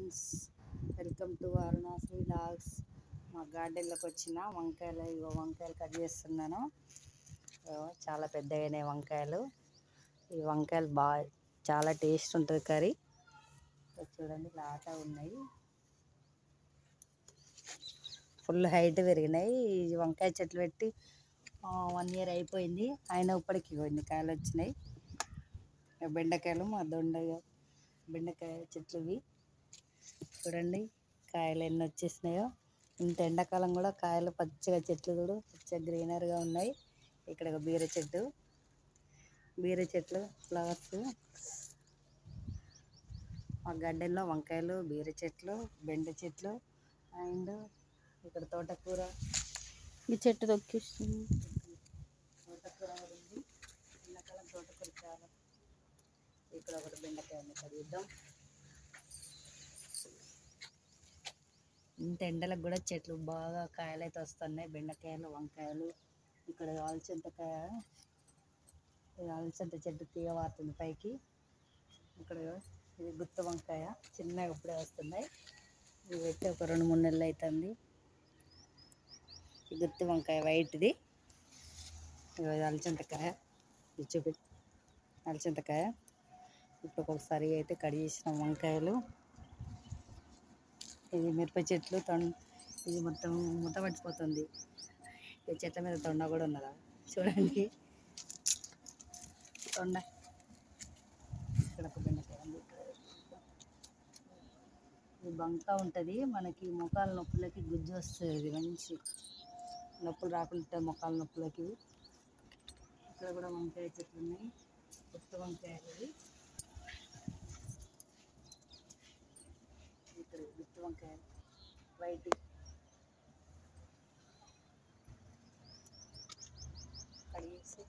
Friends, welcome to Aruna's vlogs. మా గార్డెన్లోకి వచ్చిన వంకాయలు, ఇగో వంకాయలు కట్ చేస్తున్నాను. చాలా పెద్దగానే వంకాయలు. ఈ వంకాయలు చాలా టేస్ట్ ఉంటుంది కర్రీ. చూడండి లాగా ఉన్నాయి, ఫుల్ హైట్ పెరిగినాయి. ఈ వంకాయ చెట్లు పెట్టి 1 year అయిపోయింది. అయినా ఇప్పటికి ఇన్ని కాయలు వచ్చినాయి. బెండకాయలు, మా బెండకాయ చెట్లు ఇవి చూడండి, కాయలు ఎన్ని వచ్చేసినాయో. ఇంత ఎండాకాలం కూడా కాయలు పచ్చగా, చెట్లు కూడా పచ్చగా గ్రీనర్గా ఉన్నాయి. ఇక్కడ ఒక బీర చెట్లు ఫ్లవర్స్. మా గార్డెన్లో వంకాయలు, బీర చెట్లు, బెండ చెట్లు, అండ్ ఇక్కడ తోటకూర. ఈ చెట్టు తొక్కిస్తుంది. తోటకూర ఉంది, ఎండాకాలం తోటకూర చాలా. ఇక్కడ ఒకటి బెండకాయ ఉంది, కడిగిద్దాం. ఇంత ఎండలకు కూడా చెట్లు బాగా కాయలు అయితే వస్తున్నాయి, బెండకాయలు, వంకాయలు. ఇక్కడ అలసందకాయ, అలసంద చెట్టు తీగ వారుతుంది పైకి. ఇక్కడ ఇది గుత్త వంకాయ, చిన్నగా ఇప్పుడే వస్తున్నాయి. ఇవి పెట్టి ఒక 2-3 నెలలు అవుతుంది. ఈ గుత్తి వంకాయ వైట్ది. అలసందకాయ, ఇది చూపి అలసందకాయ. ఇప్పుడు ఒకసారి అయితే కట్ చేసిన వంకాయలు. ఇది మిరప చెట్లు, ఇది మొత్తం మూత పట్టిపోతుంది. ఈ చెట్ల మీద తొండ కూడా ఉన్నదా చూడండి, తొండ. ఇక్కడ ఒక బెండకాయ ఉంది. ఇది బంక ఉంటుంది, మనకి మొఖాల నొప్పులకి గుజ్జు వస్తుంది. ఇది మంచి నొప్పులు రాకుండా మొఖాల నొప్పులకి. ఇక్కడ కూడా వంకాయ చెట్లు ఉన్నాయి, కొత్త వంకాయలు. ఇక్కడ గుత్తి వంకాయ వైట్. కడిగేసి